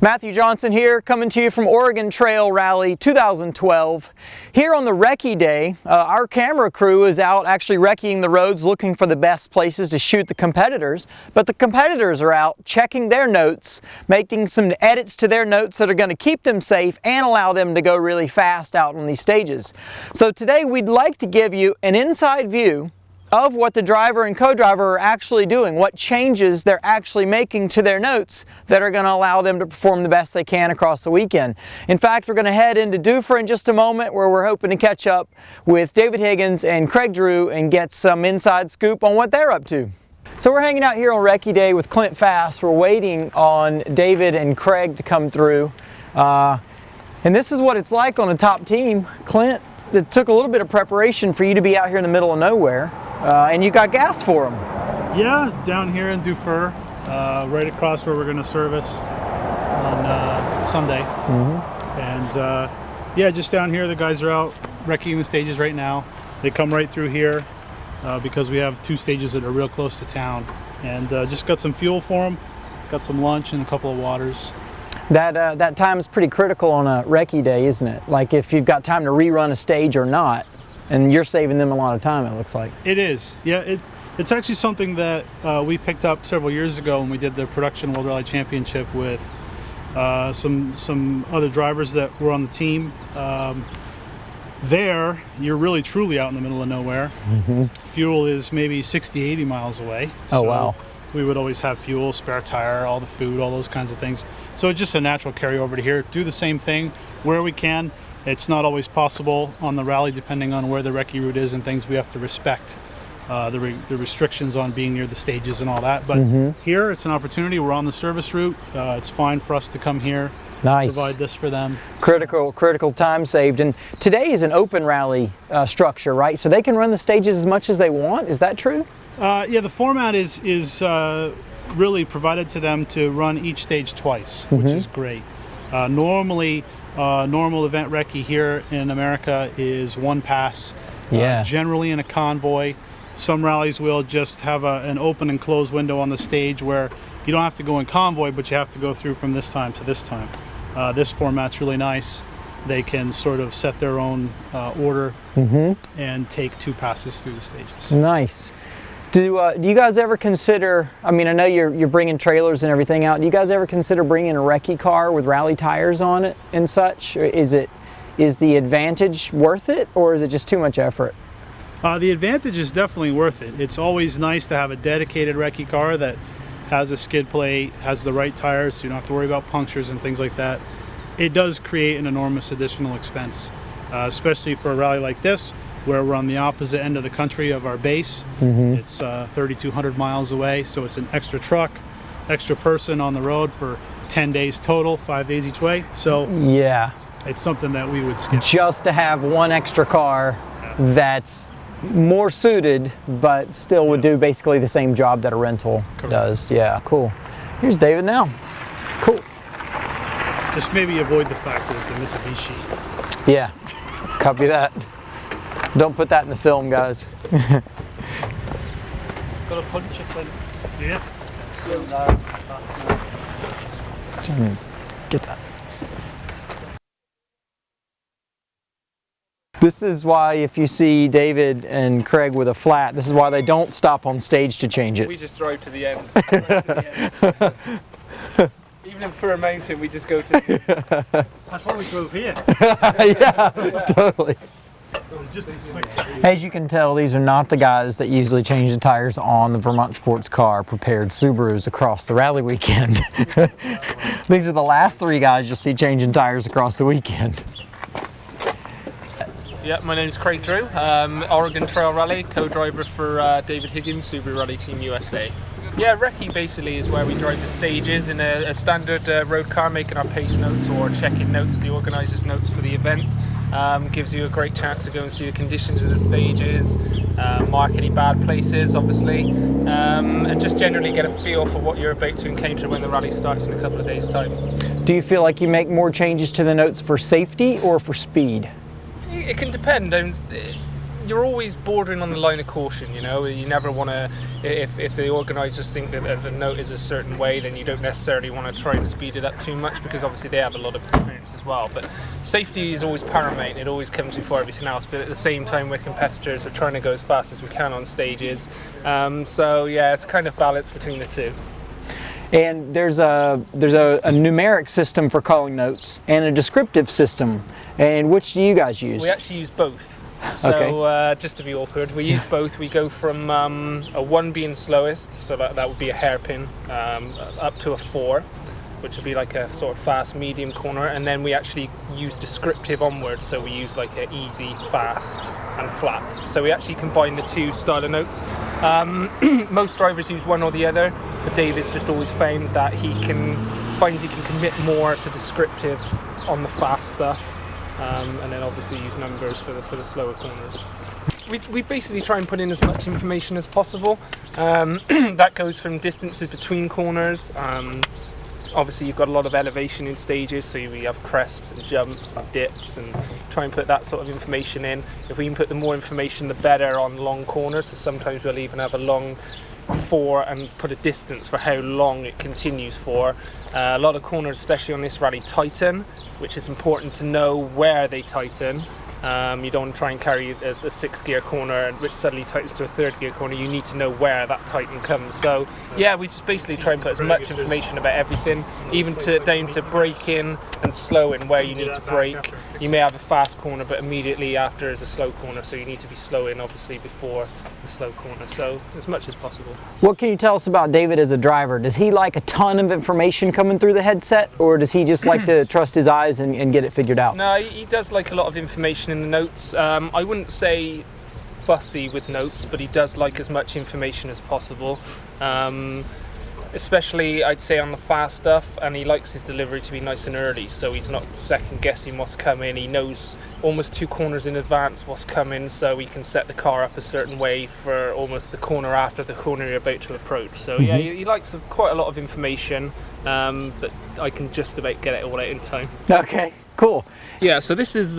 Matthew Johnson here, coming to you from Oregon Trail Rally 2012. Here on the Recce Day, our camera crew is out actually recceing the roads, looking for the best places to shoot the competitors, but the competitors are out checking their notes, making some edits to their notes that are going to keep them safe and allow them to go really fast out on these stages. So today we'd like to give you an inside view of what the driver and co-driver are actually doing, what changes they're actually making to their notes that are going to allow them to perform the best they can across the weekend. In fact, we're going to head into Duffer in just a moment, where we're hoping to catch up with David Higgins and Craig Drew and get some inside scoop on what they're up to. So we're hanging out here on Recce Day with Clint Fast. We're waiting on David and Craig to come through. And this is what it's like on a top team. Clint, it took a little bit of preparation for you to be out here in the middle of nowhere. And you got gas for them. Yeah, down here in Duffer, right across where we're going to service on Sunday. And yeah, just down here, the guys are out wrecking the stages right now. They come right through here because we have two stages that are real close to town. And just got some fuel for them, got some lunch and a couple of waters. That time is pretty critical on a Recce Day, isn't it? Like if you've got time to rerun a stage or not. And you're saving them a lot of time, it looks like. It is. Yeah, it's actually something that we picked up several years ago when we did the Production World Rally Championship with some other drivers that were on the team. There, you're really truly out in the middle of nowhere. Fuel is maybe 60, 80 miles away. Oh, wow. We would always have fuel, spare tire, all the food, all those kinds of things. So it's just a natural carryover to here. Do the same thing where we can. It's not always possible on the rally, depending on where the recce route is and things. We have to respect the restrictions on being near the stages and all that. But here, it's an opportunity. We're on the service route. It's fine for us to come here. Nice. Provide this for them. Critical time saved. And today is an open rally structure, right? So they can run the stages as much as they want. Is that true? Yeah, the format is really provided to them to run each stage twice, which is great. Normally, normal event recce here in America is one pass, generally in a convoy. Some rallies will just have an open and closed window on the stage where you don't have to go in convoy, but you have to go through from this time to this time. This format's really nice. They can sort of set their own order and take two passes through the stages. Nice. Do you guys ever consider, I mean, I know you're bringing trailers and everything out, do you guys ever consider bringing a recce car with rally tires on it and such? Or is the advantage worth it, or is it just too much effort? The advantage is definitely worth it. It's always nice to have a dedicated recce car that has a skid plate, has the right tires, so you don't have to worry about punctures and things like that. It does create an enormous additional expense, especially for a rally like this, where we're on the opposite end of the country of our base. It's 3,200 miles away, so it's an extra truck, extra person on the road for 10 days total, 5 days each way. So yeah, it's something that we would skip. Just to have one extra car that's more suited, but still would do basically the same job that a rental does. Yeah, cool. Here's David now. Cool. Just maybe avoid the fact that it's a Mitsubishi. Yeah, copy that. Don't put that in the film, guys. Got a punch it, yeah. Get that. This is why if you see David and Craig with a flat, this is why they don't stop on stage to change it. We just drive to the end. Even in Fir Mountain, we just go to the... That's why we drove here. Yeah, totally. As you can tell, these are not the guys that usually change the tires on the Vermont Sports Car prepared Subarus across the rally weekend. These are the last three guys you'll see changing tires across the weekend. Yeah, my name is Craig Drew, Oregon Trail Rally, co-driver for David Higgins, Subaru Rally Team USA. Yeah, recce basically is where we drive the stages in a standard road car, making our pace notes or checking notes, the organisers' notes for the event. Gives you a great chance to go and see the conditions of the stages, mark any bad places obviously, and just generally get a feel for what you're about to encounter when the rally starts in a couple of days' time. Do you feel like you make more changes to the notes for safety or for speed? It can depend. you're always bordering on the line of caution. You know, you never want to. If the organisers think that the note is a certain way, then you don't necessarily want to try and speed it up too much, because obviously they have a lot of experience as well. But safety is always paramount. It always comes before everything else. But at the same time, we're competitors. We're trying to go as fast as we can on stages. So yeah, it's kind of balance between the two. And there's a numeric system for calling notes and a descriptive system. And which do you guys use? We actually use both. So just to be awkward, we use both. We go from a 1 being slowest, so that would be a hairpin, up to a 4, which would be like a sort of fast medium corner, and then we actually use descriptive onwards, so we use like a easy, fast and flat. So we actually combine the two style of notes. Most drivers use one or the other, but David's just always found that he finds he can commit more to descriptive on the fast stuff, and then obviously use numbers for the slower corners. We basically try and put in as much information as possible. That goes from distances between corners. Obviously you've got a lot of elevation in stages, so we have crests and jumps and dips, and try and put that sort of information in. If we can put the more information, the better on long corners, so sometimes we'll even have a long 4 and put a distance for how long it continues for. A lot of corners, especially on this rally, tighten, which is important to know where they tighten. You don't want to try and carry a 6th gear corner which suddenly tightens to a 3rd gear corner. You need to know where that tighten comes. So yeah, we just basically try and put as much information about everything, even down to braking and slowing, where you need to brake. You may have a fast corner, but immediately after is a slow corner, so you need to be slowing obviously before the slow corner, so as much as possible. What can you tell us about David as a driver? Does he like a ton of information coming through the headset, or does he just like to trust his eyes and get it figured out? No, he does like a lot of information in the notes. I wouldn't say fussy with notes, but he does like as much information as possible. Especially I'd say on the fast stuff, and he likes his delivery to be nice and early, so he's not second guessing what's coming. He knows almost 2 corners in advance what's coming, so he can set the car up a certain way for almost the corner after the corner you're about to approach. So yeah, he likes quite a lot of information, but I can just about get it all out in time. Okay, cool. Yeah, so this is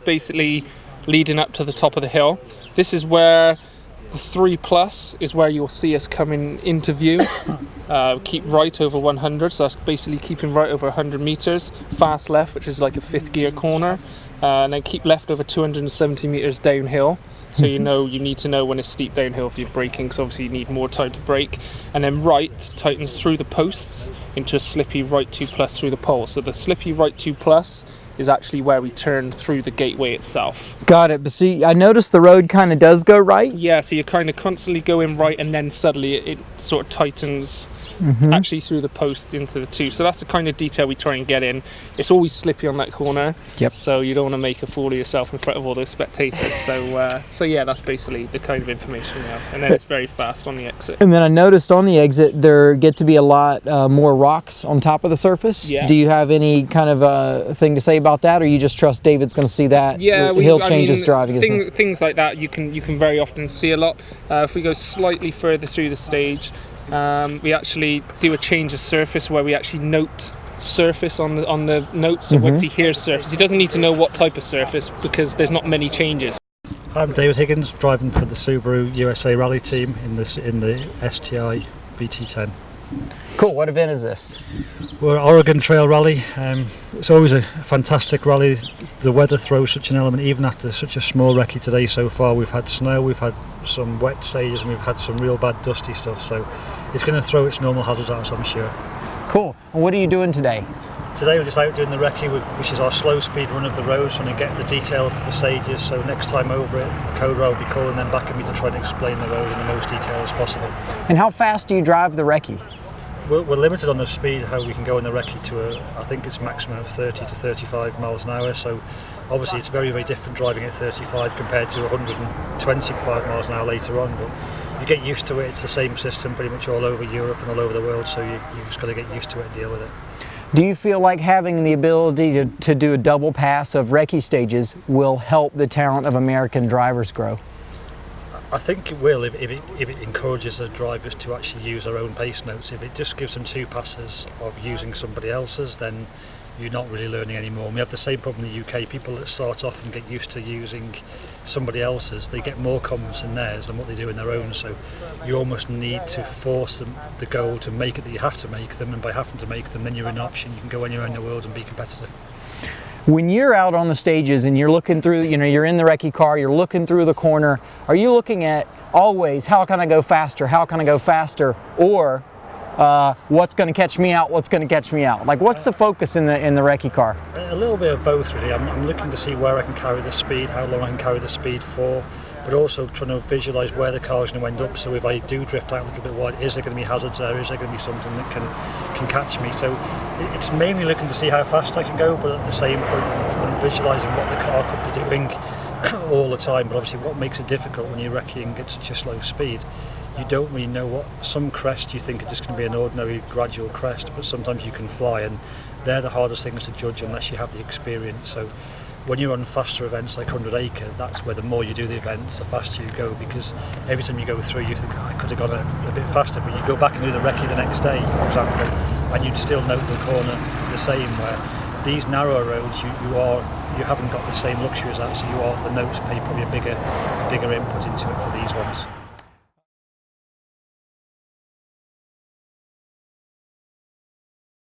basically leading up to the top of the hill. This is where the 3+ is where you'll see us coming into view. Keep right over 100, so that's basically keeping right over 100 meters. Fast left, which is like a 5th gear corner, and then keep left over 270 meters downhill. So you need to know when it's steep downhill if you're braking, because obviously you need more time to brake. And then right tightens through the posts into a slippy right 2+ through the pole. So the slippy right 2+ is actually where we turn through the gateway itself. Got it. But see, I noticed the road kind of does go right. Yeah, so you're kind of constantly going right, and then suddenly it sort of tightens actually through the post into the 2. So that's the kind of detail we try and get in. It's always slippy on that corner. Yep. So you don't want to make a fool of yourself in front of all those spectators. So yeah, that's basically the kind of information we have. And then it's very fast on the exit. And then I noticed on the exit there get to be a lot more rocks on top of the surface. Yeah. Do you have any kind of thing to say about that, or you just trust David's going to see that? Yeah, he'll change his driving. Things like that you can very often see a lot. If we go slightly further through the stage, we actually do a change of surface where we actually note surface on the notes. So once he hears surface, he doesn't need to know what type of surface, because there's not many changes. I'm David Higgins, driving for the Subaru USA Rally team in the STI VT10. Cool. What event is this? We're Oregon Trail Rally. It's always a fantastic rally. The weather throws such an element, even after such a small recce today so far. We've had snow, we've had some wet stages, and we've had some real bad dusty stuff. So it's going to throw its normal hazards at us, I'm sure. Cool. And what are you doing today? Today we're just out doing the recce, which is our slow speed run of the road, so to get the detail for the stages. So next time over it, Codra will be calling them back at me to try and explain the road in the most detail as possible. And how fast do you drive the recce? We're limited on the speed how we can go in the recce to I think it's maximum of 30 to 35 miles an hour. So obviously it's very, very different driving at 35 compared to 125 miles an hour later on. But you get used to it. It's the same system pretty much all over Europe and all over the world. So you just got to get used to it and deal with it. Do you feel like having the ability to do a double pass of recce stages will help the talent of American drivers grow? I think it will if it encourages the drivers to actually use their own pace notes. If it just gives them 2 passes of using somebody else's, then you're not really learning anymore. And we have the same problem in the UK. People that start off and get used to using somebody else's, they get more confidence in theirs than what they do in their own. So you almost need to force them, the goal to make it that you have to make them, and by having to make them, then you're an option. You can go anywhere in the world and be competitive. When you're out on the stages and you're looking through, you're in the recce car, you're looking through the corner, are you looking at always, how can I go faster, how can I go faster, or what's going to catch me out, what's going to catch me out? Like, what's the focus in the recce car? A little bit of both, really. I'm looking to see where I can carry the speed, how long I can carry the speed for, but also trying to visualise where the car's going to end up. So if I do drift out a little bit wide, is there going to be hazards there? Is there going to be something that can catch me? So it's mainly looking to see how fast I can go, but at the same point, I'm visualising what the car could be doing all the time. But obviously, what makes it difficult when you're recceing at such a slow speed, you don't really know what. Some crests you think are just going to be an ordinary gradual crest, but sometimes you can fly, and they're the hardest things to judge unless you have the experience. So when you're on faster events like 100 acre, that's where the more you do the events, the faster you go, because every time you go through you think, I could have gone a bit faster, but you go back and do the recce the next day, for example, and you'd still note the corner the same, where these narrower roads you haven't got the same luxury as that, so the notes pay probably a bigger input into it for these ones.